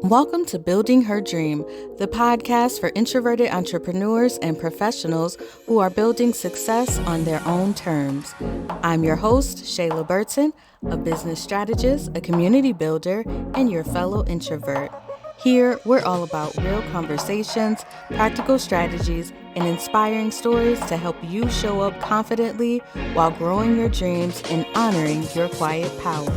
Welcome to Building Her Dream, the podcast for introverted entrepreneurs and professionals who are building success on their own terms. I'm your host, Shayla Burton, a business strategist, a community builder, and your fellow introvert. Here, we're all about real conversations, practical strategies, and inspiring stories to help you show up confidently while growing your dreams and honoring your quiet power.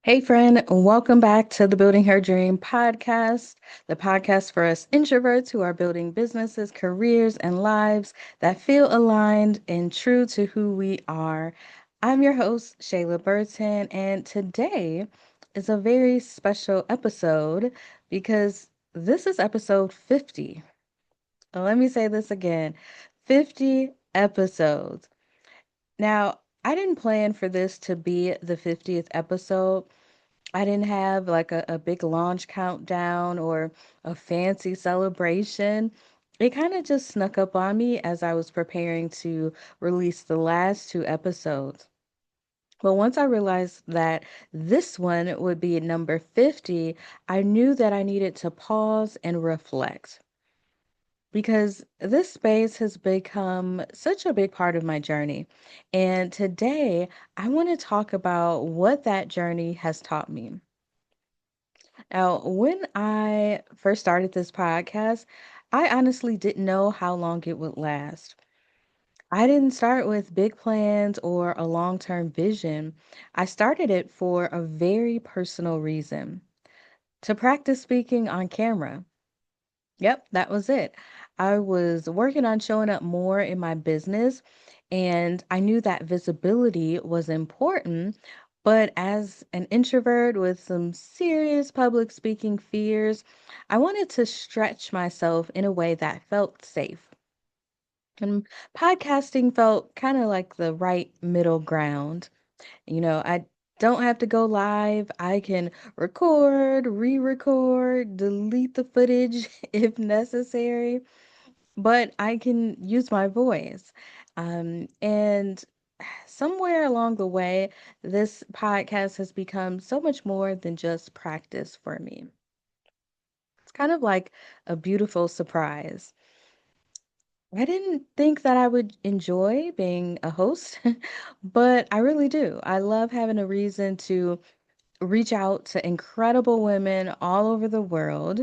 Hey, friend, welcome back to the Building Her Dream podcast, the podcast for us introverts who are building businesses, careers, and lives that feel aligned and true to who we are. I'm your host, Shayla Burton, and today is a very special episode because this is episode 50. Let me say this again, 50 episodes. Now, I didn't plan for this to be the 50th episode. I didn't have like a big launch countdown or a fancy celebration. It kind of just snuck up on me as I was preparing to release the last two episodes. But once I realized that this one would be number 50, I knew that I needed to pause and reflect because this space has become such a big part of my journey. And today, I want to talk about what that journey has taught me. Now, when I first started this podcast, I honestly didn't know how long it would last. I didn't start with big plans or a long-term vision. I started it for a very personal reason, to practice speaking on camera. Yep, that was it. I was working on showing up more in my business, and I knew that visibility was important. But as an introvert with some serious public speaking fears, I wanted to stretch myself in a way that felt safe. And podcasting felt kind of like the right middle ground. I don't have to go live. I can record, re-record, delete the footage if necessary, but I can use my voice. And somewhere along the way, this podcast has become so much more than just practice for me. It's kind of like a beautiful surprise. I didn't think that I would enjoy being a host, but I really do. I love having a reason to reach out to incredible women all over the world.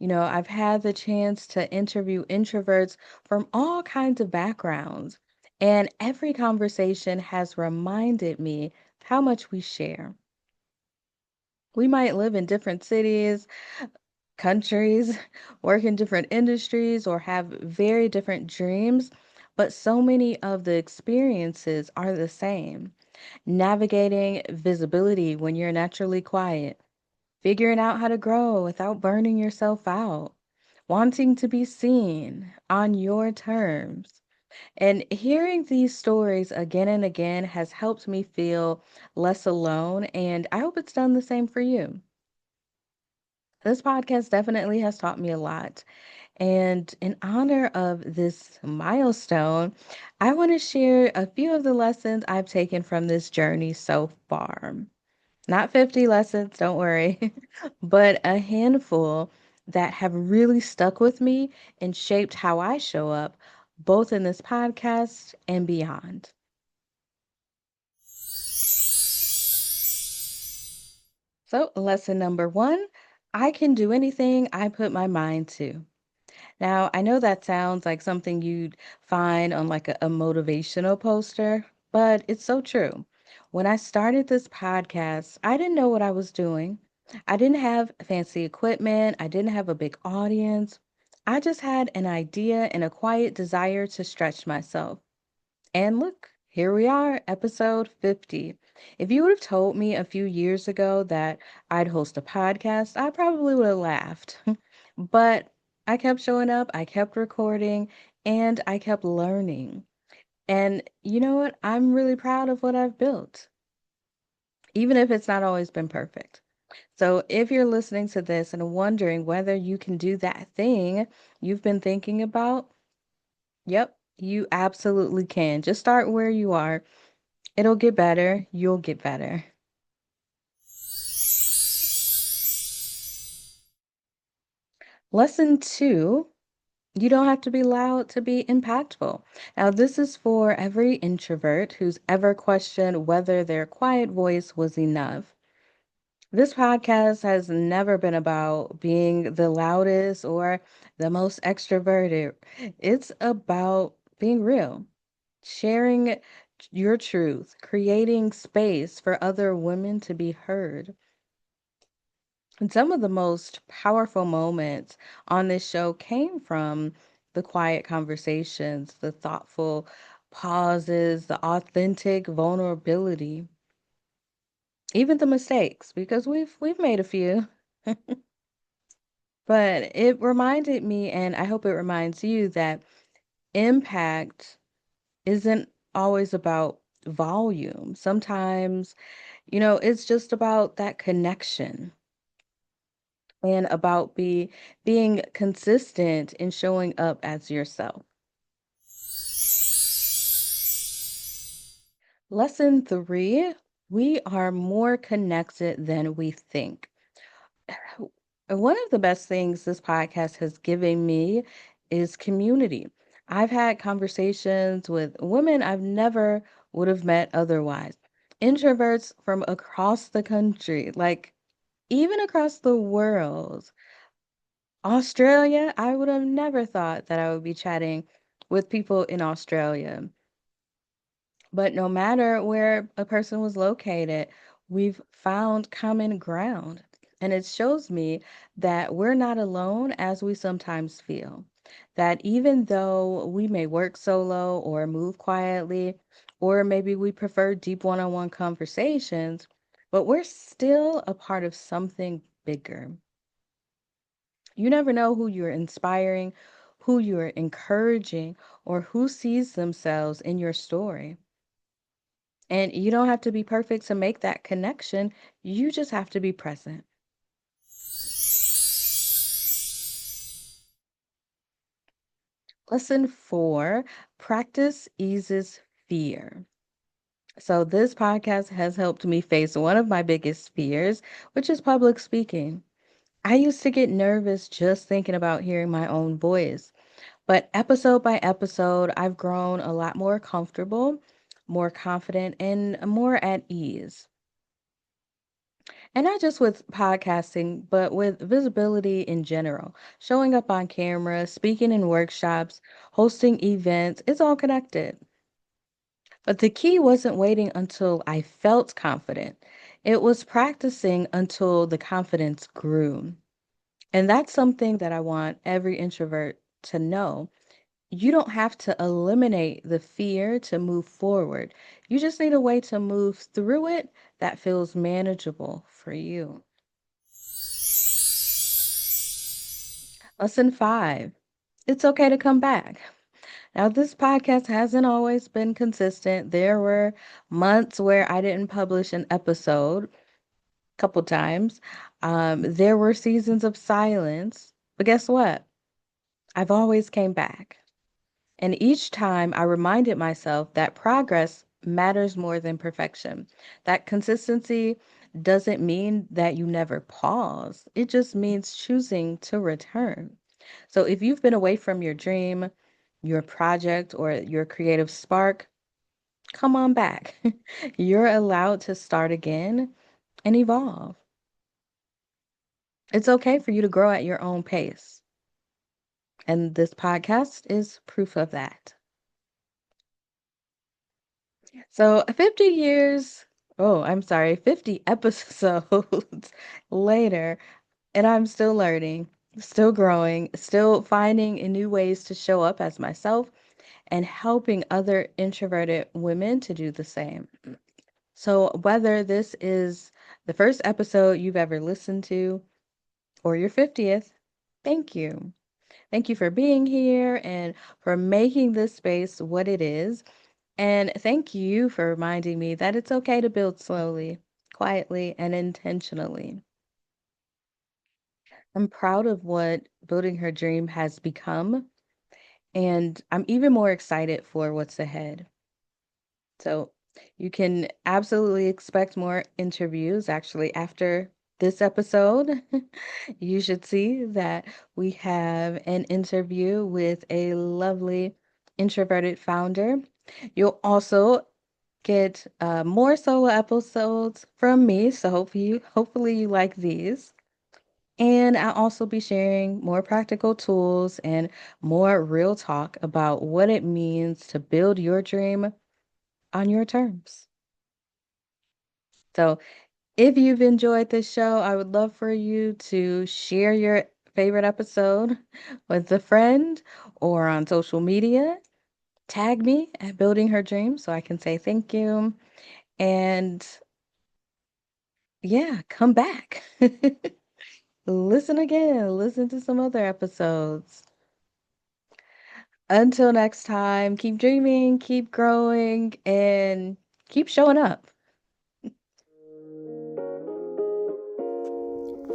I've had the chance to interview introverts from all kinds of backgrounds, and every conversation has reminded me how much we share. We might live in different cities, countries, work in different industries, or have very different dreams, but so many of the experiences are the same. Navigating visibility when you're naturally quiet, figuring out how to grow without burning yourself out, wanting to be seen on your terms. And hearing these stories again and again has helped me feel less alone, and I hope it's done the same for you. This podcast definitely has taught me a lot. And in honor of this milestone, I want to share a few of the lessons I've taken from this journey so far. Not 50 lessons, don't worry, but a handful that have really stuck with me and shaped how I show up, both in this podcast and beyond. So, lesson number one, I can do anything I put my mind to. Now, I know that sounds like something you'd find on like a motivational poster, but it's so true. When I started this podcast, I didn't know what I was doing. I didn't have fancy equipment, I didn't have a big audience. I just had an idea and a quiet desire to stretch myself. And look, here we are, episode 50. If you would have told me a few years ago that I'd host a podcast, I probably would have laughed. But I kept showing up, I kept recording, and I kept learning. And you know what? I'm really proud of what I've built, even if it's not always been perfect. So if you're listening to this and wondering whether you can do that thing you've been thinking about, yep, you absolutely can. Just start where you are. It'll get better. You'll get better. Lesson two, you don't have to be loud to be impactful. Now, this is for every introvert who's ever questioned whether their quiet voice was enough. This podcast has never been about being the loudest or the most extroverted. It's about being real, sharing your truth, creating space for other women to be heard. And some of the most powerful moments on this show came from the quiet conversations, the thoughtful pauses, the authentic vulnerability, even the mistakes, because we've made a few. But it reminded me, and I hope it reminds you, that impact isn't always about volume. Sometimes, it's just about that connection and about being consistent in showing up as yourself. Lesson three, we are more connected than we think. One of the best things this podcast has given me is community. I've had conversations with women I've never would have met otherwise. Introverts from across the country, like even across the world. Australia, I would have never thought that I would be chatting with people in Australia. But no matter where a person was located, we've found common ground. And it shows me that we're not alone as we sometimes feel. That even though we may work solo or move quietly, or maybe we prefer deep one on one conversations, but we're still a part of something bigger. You never know who you're inspiring, who you're encouraging, or who sees themselves in your story. And you don't have to be perfect to make that connection. You just have to be present. Lesson four, practice eases fear. So, this podcast has helped me face one of my biggest fears, which is public speaking. I used to get nervous just thinking about hearing my own voice. But episode by episode, I've grown a lot more comfortable, more confident, and more at ease. And not just with podcasting, but with visibility in general. Showing up on camera, speaking in workshops, hosting events, it's all connected. But the key wasn't waiting until I felt confident. It was practicing until the confidence grew. And that's something that I want every introvert to know. You don't have to eliminate the fear to move forward. You just need a way to move through it that feels manageable for you. Lesson five, it's okay to come back. Now, this podcast hasn't always been consistent. There were months where I didn't publish an episode, a couple times. There were seasons of silence. But guess what? I've always came back. And each time I reminded myself that progress matters more than perfection. That consistency doesn't mean that you never pause, it just means choosing to return. So if you've been away from your dream, your project, or your creative spark, come on back. You're allowed to start again and evolve. It's okay for you to grow at your own pace. And this podcast is proof of that. So 50 years, oh, I'm sorry, 50 episodes later, and I'm still learning, still growing, still finding new ways to show up as myself and helping other introverted women to do the same. So, whether this is the first episode you've ever listened to or your 50th, thank you. Thank you for being here and for making this space what it is. And thank you for reminding me that it's okay to build slowly, quietly, and intentionally. I'm proud of what building her dream has become, and I'm even more excited for what's ahead. So you can absolutely expect more interviews actually after this episode, you should see that we have an interview with a lovely introverted founder. You'll also get more solo episodes from me, so hopefully you like these. And I'll also be sharing more practical tools and more real talk about what it means to build your dream on your terms. So, if you've enjoyed this show, I would love for you to share your favorite episode with a friend or on social media. Tag me at Building Her Dream so I can say thank you. And yeah, come back. Listen again, listen to some other episodes. Until next time, keep dreaming, keep growing, and keep showing up.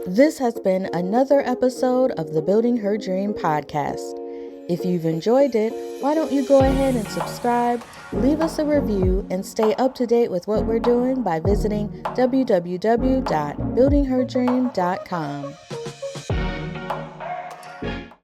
This has been another episode of the Building Her Dream podcast. If you've enjoyed it, why don't you go ahead and subscribe, leave us a review, and stay up to date with what we're doing by visiting www.buildingherdream.com.